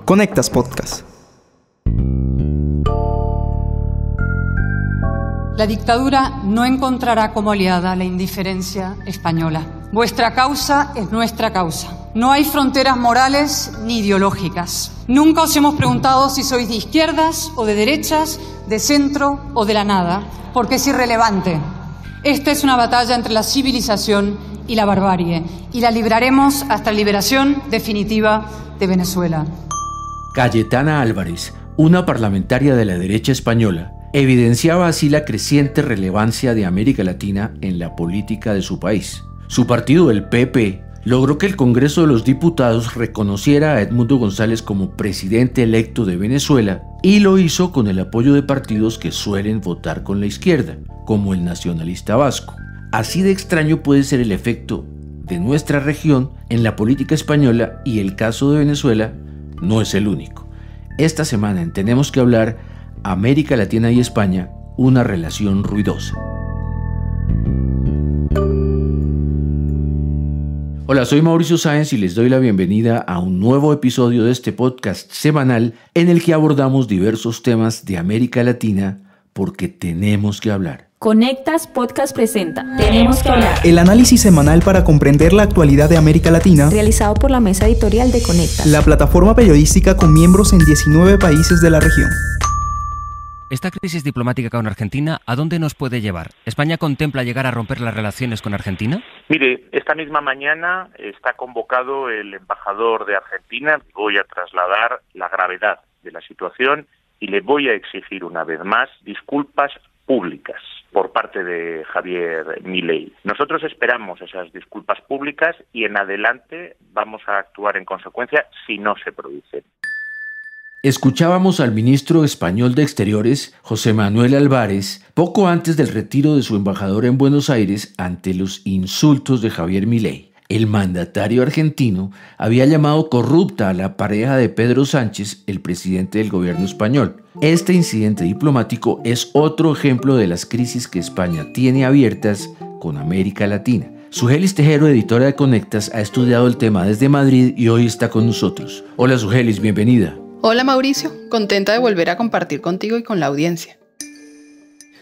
Conectas Podcast. La dictadura no encontrará como aliada la indiferencia española. Vuestra causa es nuestra causa. No hay fronteras morales ni ideológicas. Nunca os hemos preguntado si sois de izquierdas o de derechas, de centro o de la nada, porque es irrelevante. Esta es una batalla entre la civilización y la barbarie, y la libraremos hasta la liberación definitiva de Venezuela. Cayetana Álvarez, una parlamentaria de la derecha española, evidenciaba así la creciente relevancia de América Latina en la política de su país. Su partido, el PP, logró que el Congreso de los Diputados reconociera a Edmundo González como presidente electo de Venezuela y lo hizo con el apoyo de partidos que suelen votar con la izquierda, como el nacionalista vasco. Así de extraño puede ser el efecto de nuestra región en la política española, y el caso de Venezuela no es el único. Esta semana en Tenemos que hablar, América Latina y España, una relación ruidosa. Hola, soy Mauricio Sáenz y les doy la bienvenida a un nuevo episodio de este podcast semanal en el que abordamos diversos temas de América Latina porque tenemos que hablar. Conectas Podcast presenta Tenemos que hablar. El análisis semanal para comprender la actualidad de América Latina, Realizado por la mesa editorial de Conectas, la plataforma periodística con miembros en 19 países de la región. Esta crisis diplomática con Argentina, ¿a dónde nos puede llevar? ¿España contempla llegar a romper las relaciones con Argentina? Mire, esta misma mañana está convocado el embajador de Argentina. Voy a trasladar la gravedad de la situación y le voy a exigir una vez más disculpas públicas por parte de Javier Milei. Nosotros esperamos esas disculpas públicas y en adelante vamos a actuar en consecuencia si no se producen. Escuchábamos al ministro español de Exteriores, José Manuel Álvarez, poco antes del retiro de su embajador en Buenos Aires ante los insultos de Javier Milei. El mandatario argentino había llamado corrupta a la pareja de Pedro Sánchez, el presidente del gobierno español. Este incidente diplomático es otro ejemplo de las crisis que España tiene abiertas con América Latina. Sugelis Tejero, editora de Conectas, ha estudiado el tema desde Madrid y hoy está con nosotros. Hola Sugelis, bienvenida. Hola Mauricio, contenta de volver a compartir contigo y con la audiencia.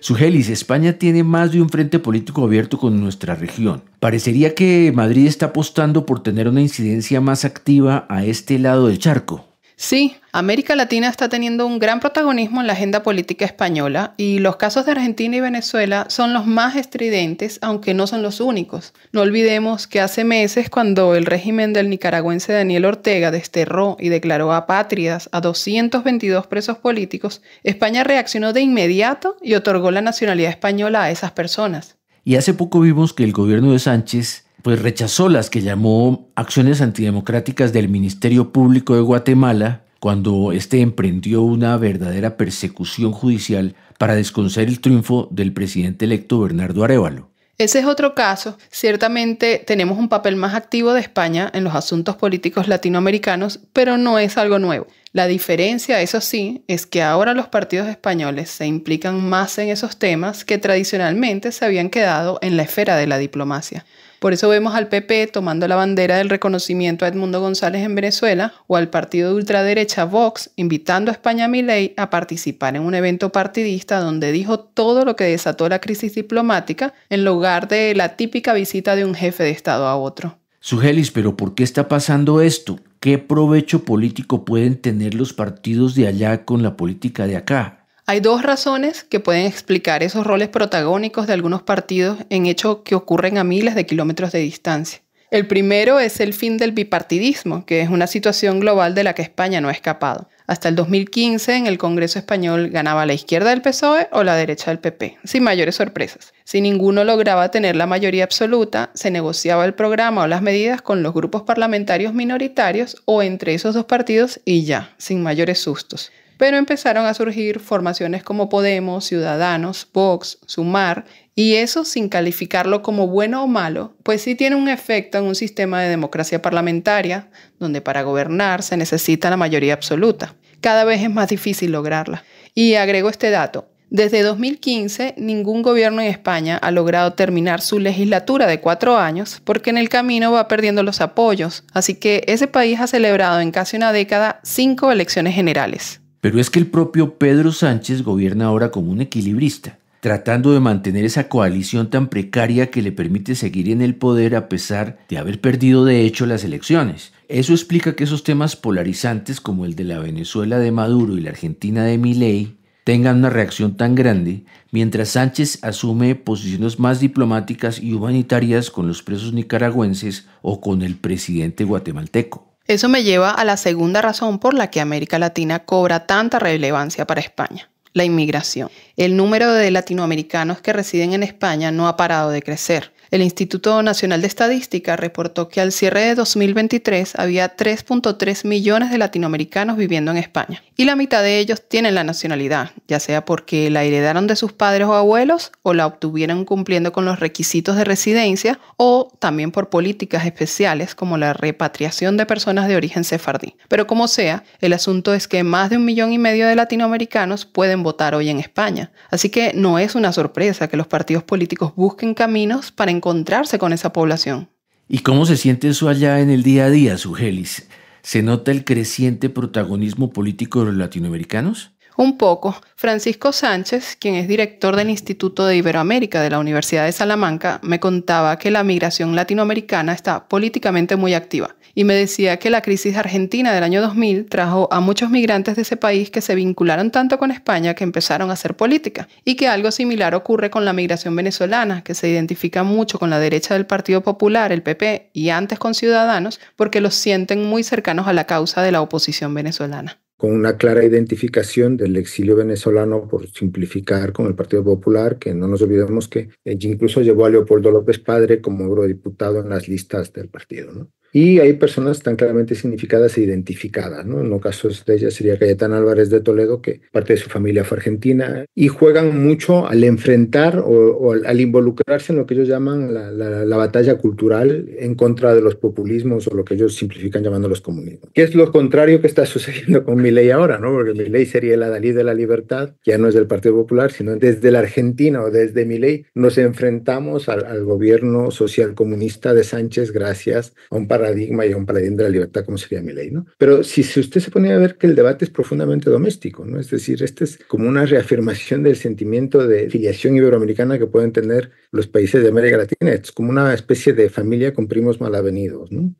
Sugelis, España tiene más de un frente político abierto con nuestra región. Parecería que Madrid está apostando por tener una incidencia más activa a este lado del charco. Sí, América Latina está teniendo un gran protagonismo en la agenda política española y los casos de Argentina y Venezuela son los más estridentes, aunque no son los únicos. No olvidemos que hace meses, cuando el régimen del nicaragüense Daniel Ortega desterró y declaró apátridas a 222 presos políticos, España reaccionó de inmediato y otorgó la nacionalidad española a esas personas. Y hace poco vimos que el gobierno de Sánchez rechazó las que llamó acciones antidemocráticas del Ministerio Público de Guatemala cuando este emprendió una verdadera persecución judicial para desconocer el triunfo del presidente electo Bernardo Arévalo. Ese es otro caso. Ciertamente tenemos un papel más activo de España en los asuntos políticos latinoamericanos, pero no es algo nuevo. La diferencia, eso sí, es que ahora los partidos españoles se implican más en esos temas que tradicionalmente se habían quedado en la esfera de la diplomacia. Por eso vemos al PP tomando la bandera del reconocimiento a Edmundo González en Venezuela, o al partido de ultraderecha Vox invitando a España a Milei a participar en un evento partidista donde dijo todo lo que desató la crisis diplomática en lugar de la típica visita de un jefe de Estado a otro. Sugelis, ¿pero por qué está pasando esto? ¿Qué provecho político pueden tener los partidos de allá con la política de acá? Hay dos razones que pueden explicar esos roles protagónicos de algunos partidos en hechos que ocurren a miles de kilómetros de distancia. El primero es el fin del bipartidismo, que es una situación global de la que España no ha escapado. Hasta el 2015 en el Congreso español ganaba la izquierda del PSOE o la derecha del PP, sin mayores sorpresas. Si ninguno lograba tener la mayoría absoluta, se negociaba el programa o las medidas con los grupos parlamentarios minoritarios o entre esos dos partidos y ya, sin mayores sustos. Pero empezaron a surgir formaciones como Podemos, Ciudadanos, Vox, Sumar, y eso sin calificarlo como bueno o malo, pues sí tiene un efecto en un sistema de democracia parlamentaria, donde para gobernar se necesita la mayoría absoluta. Cada vez es más difícil lograrla. Y agrego este dato. Desde 2015, ningún gobierno en España ha logrado terminar su legislatura de 4 años porque en el camino va perdiendo los apoyos, así que ese país ha celebrado en casi una década 5 elecciones generales. Pero es que el propio Pedro Sánchez gobierna ahora como un equilibrista, tratando de mantener esa coalición tan precaria que le permite seguir en el poder a pesar de haber perdido de hecho las elecciones. Eso explica que esos temas polarizantes como el de la Venezuela de Maduro y la Argentina de Milei tengan una reacción tan grande, mientras Sánchez asume posiciones más diplomáticas y humanitarias con los presos nicaragüenses o con el presidente guatemalteco. Eso me lleva a la segunda razón por la que América Latina cobra tanta relevancia para España: la inmigración. El número de latinoamericanos que residen en España no ha parado de crecer. El Instituto Nacional de Estadística reportó que al cierre de 2023 había 3.3 millones de latinoamericanos viviendo en España, y la mitad de ellos tienen la nacionalidad, ya sea porque la heredaron de sus padres o abuelos o la obtuvieron cumpliendo con los requisitos de residencia, o también por políticas especiales como la repatriación de personas de origen sefardí. Pero como sea, el asunto es que más de 1,5 millones de latinoamericanos pueden votar hoy en España, así que no es una sorpresa que los partidos políticos busquen caminos para encontrarse con esa población. ¿Y cómo se siente eso allá en el día a día, Sugelis? ¿Se nota el creciente protagonismo político de los latinoamericanos? Un poco. Francisco Sánchez, quien es director del Instituto de Iberoamérica de la Universidad de Salamanca, me contaba que la migración latinoamericana está políticamente muy activa, y me decía que la crisis argentina del año 2000 trajo a muchos migrantes de ese país que se vincularon tanto con España que empezaron a hacer política, y que algo similar ocurre con la migración venezolana, que se identifica mucho con la derecha del Partido Popular, el PP, y antes con Ciudadanos, porque los sienten muy cercanos a la causa de la oposición venezolana. Con una clara identificación del exilio venezolano, por simplificar, con el Partido Popular, que no nos olvidemos que incluso llevó a Leopoldo López Padre como eurodiputado en las listas del partido, ¿no? Y hay personas tan claramente significadas e identificadas, ¿no? En los casos de ellas sería Cayetana Álvarez de Toledo, que parte de su familia fue argentina, y juegan mucho al enfrentar o al involucrarse en lo que ellos llaman la batalla cultural en contra de los populismos o lo que ellos simplifican llamando los comunismos. Que es lo contrario que está sucediendo con Milei ahora, ¿no? Porque Milei sería el adalid de la libertad, ya no es del Partido Popular, sino desde la Argentina o desde Milei nos enfrentamos al gobierno social comunista de Sánchez gracias a un paradigma y a un paradigma de la libertad como sería Milei, ¿no? Pero si usted se pone a ver que el debate es profundamente doméstico, ¿no? Es decir, este es como una reafirmación del sentimiento de filiación iberoamericana que pueden tener los países de América Latina. Es como una especie de familia con primos mal avenidos, ¿no?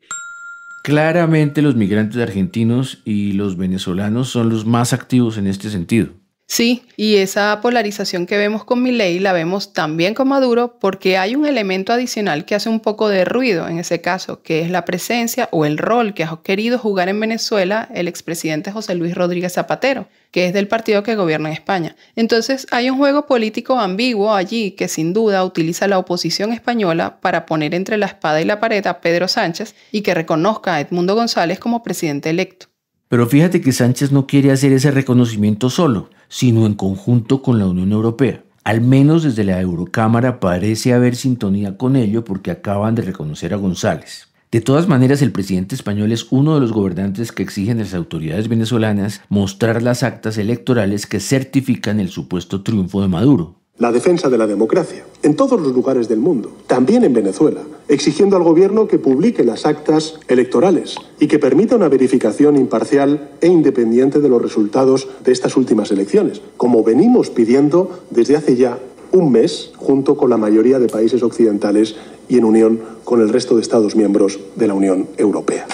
Claramente los migrantes argentinos y los venezolanos son los más activos en este sentido. Sí, y esa polarización que vemos con Milei la vemos también con Maduro porque hay un elemento adicional que hace un poco de ruido en ese caso, que es la presencia o el rol que ha querido jugar en Venezuela el expresidente José Luis Rodríguez Zapatero, que es del partido que gobierna en España. Entonces hay un juego político ambiguo allí que sin duda utiliza la oposición española para poner entre la espada y la pared a Pedro Sánchez y que reconozca a Edmundo González como presidente electo. Pero fíjate que Sánchez no quiere hacer ese reconocimiento solo, sino en conjunto con la Unión Europea. Al menos desde la Eurocámara parece haber sintonía con ello porque acaban de reconocer a González. De todas maneras, el presidente español es uno de los gobernantes que exigen a las autoridades venezolanas mostrar las actas electorales que certifican el supuesto triunfo de Maduro. La defensa de la democracia, en todos los lugares del mundo, también en Venezuela, exigiendo al gobierno que publique las actas electorales y que permita una verificación imparcial e independiente de los resultados de estas últimas elecciones, como venimos pidiendo desde hace ya un mes, junto con la mayoría de países occidentales y en unión con el resto de Estados miembros de la Unión Europea.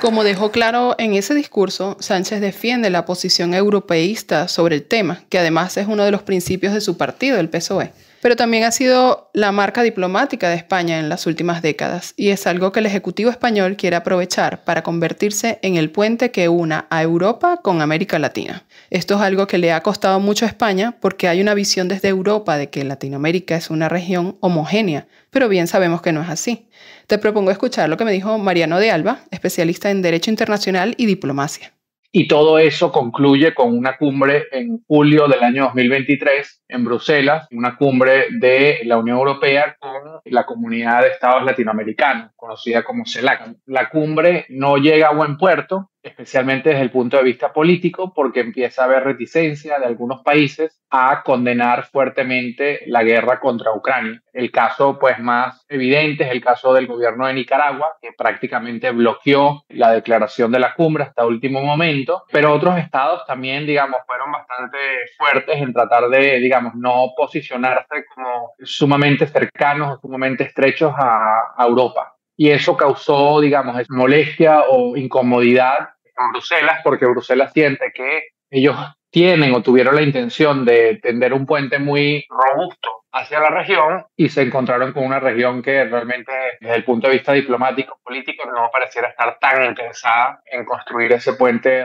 Como dejó claro en ese discurso, Sánchez defiende la posición europeísta sobre el tema, que además es uno de los principios de su partido, el PSOE. Pero también ha sido la marca diplomática de España en las últimas décadas, y es algo que el Ejecutivo español quiere aprovechar para convertirse en el puente que una a Europa con América Latina. Esto es algo que le ha costado mucho a España porque hay una visión desde Europa de que Latinoamérica es una región homogénea, pero bien sabemos que no es así. Te propongo escuchar lo que me dijo Mariano de Alba, especialista en Derecho Internacional y Diplomacia. Y todo eso concluye con una cumbre en julio del año 2023 en Bruselas, una cumbre de la Unión Europea con la Comunidad de Estados Latinoamericanos, conocida como CELAC. La cumbre no llega a buen puerto especialmente desde el punto de vista político, porque empieza a haber reticencia de algunos países a condenar fuertemente la guerra contra Ucrania. El caso pues más evidente es el caso del gobierno de Nicaragua, que prácticamente bloqueó la declaración de la cumbre hasta último momento, pero otros estados también, digamos, fueron bastante fuertes en tratar de, digamos, no posicionarse como sumamente cercanos o sumamente estrechos a Europa. Y eso causó, digamos, molestia o incomodidad en Bruselas, porque Bruselas siente que ellos tienen o tuvieron la intención de tender un puente muy robusto hacia la región y se encontraron con una región que realmente, desde el punto de vista diplomático, político, no pareciera estar tan interesada en construir ese puente.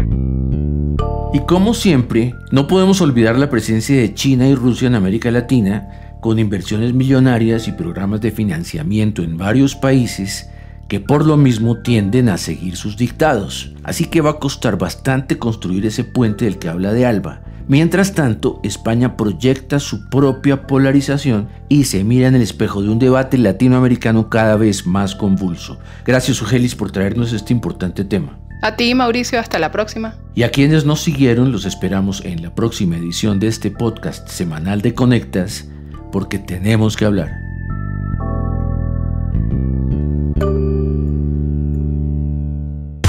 Y como siempre, no podemos olvidar la presencia de China y Rusia en América Latina, con inversiones millonarias y programas de financiamiento en varios países que por lo mismo tienden a seguir sus dictados. Así que va a costar bastante construir ese puente del que habla de Alba. Mientras tanto, España proyecta su propia polarización y se mira en el espejo de un debate latinoamericano cada vez más convulso. Gracias, Ugelis, por traernos este importante tema. A ti, Mauricio, hasta la próxima. Y a quienes nos siguieron, los esperamos en la próxima edición de este podcast semanal de Conectas, porque tenemos que hablar.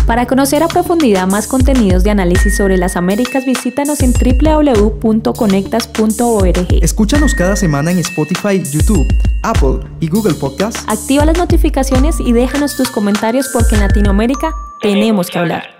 Para conocer a profundidad más contenidos de análisis sobre las Américas, visítanos en www.conectas.org. Escúchanos cada semana en Spotify, YouTube, Apple y Google Podcasts. Activa las notificaciones y déjanos tus comentarios porque en Latinoamérica tenemos que hablar.